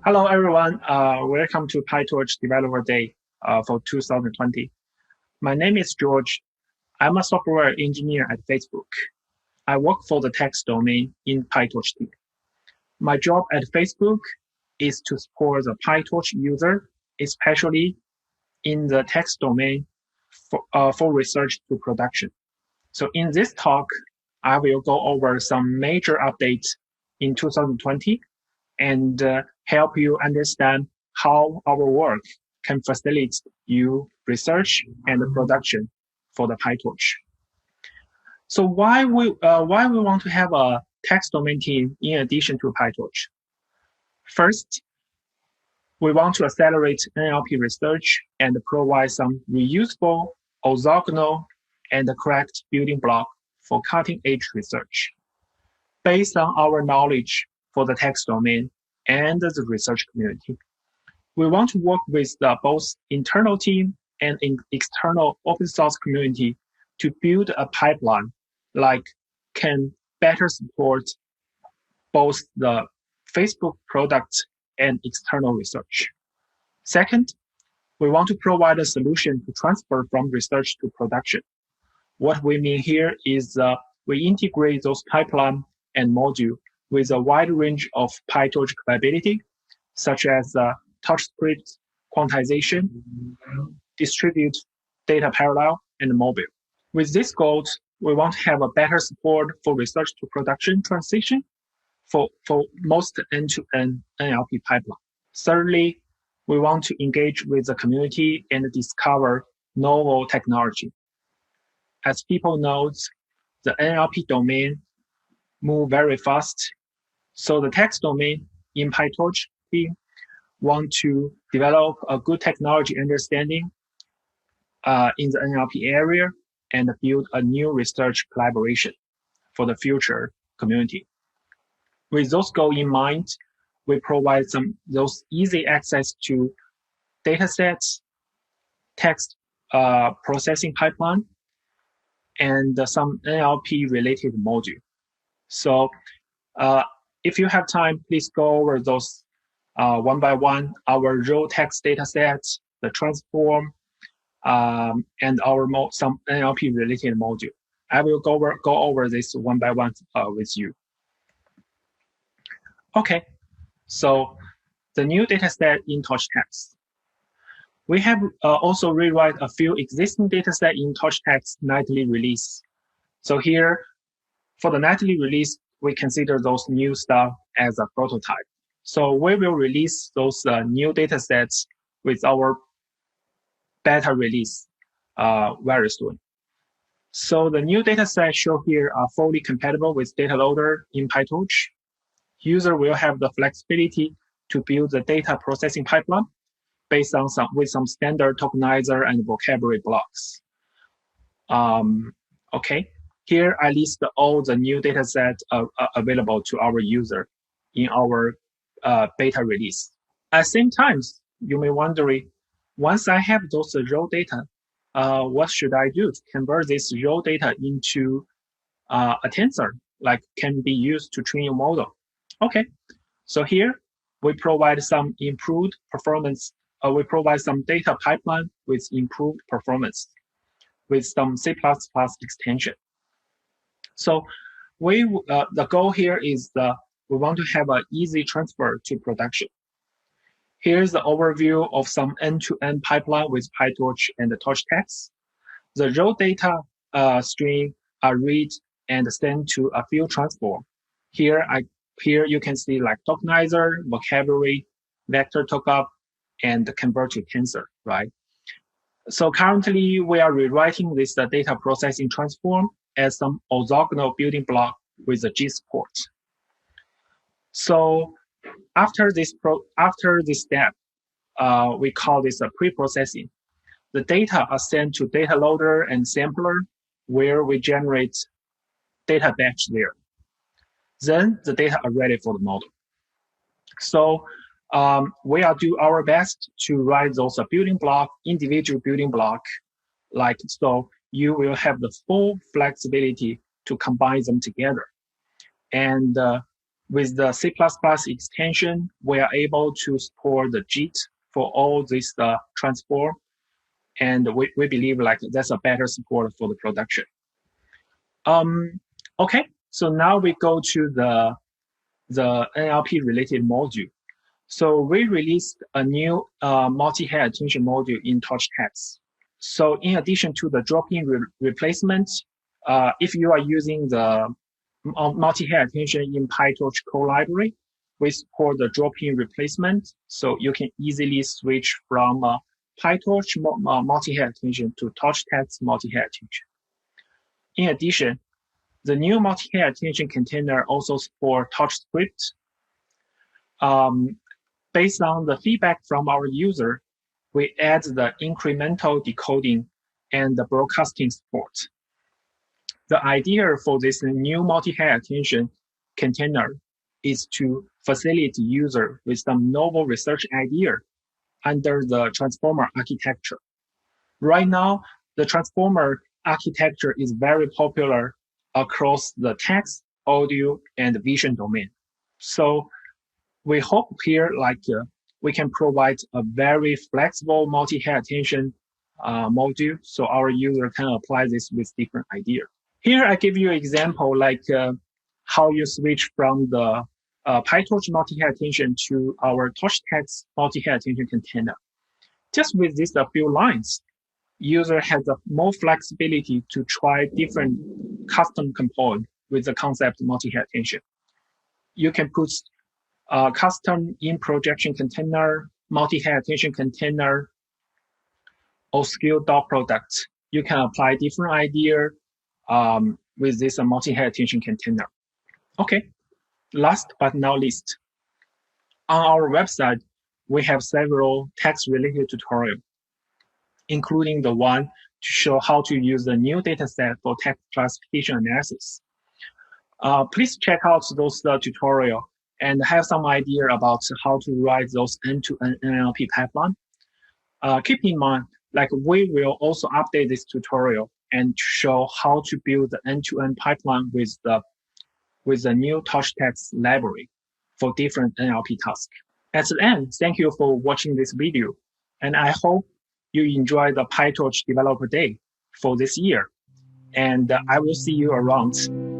Hello, everyone. Welcome to PyTorch Developer Day for 2020. My name is George. I'm a software engineer at Facebook. I work for the text domain in PyTorch team. My job at Facebook is to support the PyTorch user, especially in the text domain for research to production. So in this talk, I will go over some major updates in 2020 and help you understand how our work can facilitate you research and production for the PyTorch. So why we want to have a text domain team in addition to PyTorch? First, we want to accelerate NLP research and provide some reusable, orthogonal, and correct building block for cutting-edge research based on our knowledge for the text domain and the research community. We want to work with both internal team and external open source community to build a pipeline like can better support both the Facebook product and external research. Second, we want to provide a solution to transfer from research to production. What we mean here is we integrate those pipeline and module with a wide range of PyTorch capability, such as TorchText quantization, distribute data parallel, and mobile. With these goals, we want to have a better support for research to production transition for most end-to-end NLP pipeline. Thirdly, we want to engage with the community and discover novel technology. As people know, the NLP domain move very fast. So the text domain in PyTorch team want to develop a good technology understanding in the NLP area and build a new research collaboration for the future community. With those goals in mind, we provide those easy access to datasets, text processing pipeline, and some NLP related module. So if you have time, please go over those one by one, our raw text datasets, the transform, and our some NLP related module. I will go over this one by one with you. Okay, so the new dataset in TorchText. We have also rewrite a few existing datasets in TorchText nightly release. So here, for the nightly release, we consider those new stuff as a prototype. So we will release those new datasets with our beta release very soon. So the new datasets shown here are fully compatible with data loader in PyTorch. User will have the flexibility to build the data processing pipeline based on some standard tokenizer and vocabulary blocks. Okay, here I list all the new datasets available to our user in our beta release. At the same time, you may wonder, once I have those raw data, what should I do to convert this raw data into a tensor, like can be used to train your model? Okay, so here we provide some improved performance. We provide some data pipeline with improved performance with some C++ extension. So the goal here is we want to have an easy transfer to production. Here's the overview of some end-to-end pipeline with PyTorch and the TorchText. The raw data string are read and sent to a field transform. Here you can see like tokenizer, vocabulary, vector lookup, and convert to tensor, right? So currently we are rewriting this data processing transform as some orthogonal building block with the G support. So after this step, we call this a pre-processing. The data are sent to data loader and sampler, where we generate data batch there. Then the data are ready for the model. So we are do our best to write those building block, individual building block, like so you will have the full flexibility to combine them together. And With the C++ extension, we are able to support the JIT for all this transform, and we believe like that's a better support for the production. Okay, so now we go to the NLP related module. So we released a new multi-head attention module in TorchText. So in addition to the drop-in replacement, if you are using the multi-head attention in PyTorch core library, we support the drop-in replacement. So you can easily switch from PyTorch multi-head attention to TorchText multi-head attention. In addition, the new multi-head attention container also supports TorchScript. Based on the feedback from our user, we add the incremental decoding and the broadcasting support. The idea for this new multi-head attention container is to facilitate user with some novel research idea under the transformer architecture. Right now, the transformer architecture is very popular across the text, audio, and vision domain. So we hope here we can provide a very flexible multi-head attention module so our user can apply this with different ideas. Here I give you an example how you switch from the PyTorch multi-head attention to our TorchText multi-head attention container. Just with this a few lines, user has more flexibility to try different custom component with the concept multi-head attention. You can put custom in projection container, multi-head attention container, or skill dot product. You can apply different idea with this multi-head attention container. Okay, last but not least, on our website, we have several text-related tutorials, including the one to show how to use the new dataset for text classification analysis. Please check out those tutorials and have some idea about how to write those end-to-end NLP pipeline. Keep in mind, we will also update this tutorial and show how to build the end-to-end pipeline with the new TorchText library for different NLP tasks. At the end, thank you for watching this video, and I hope you enjoy the PyTorch Developer Day for this year, and I will see you around.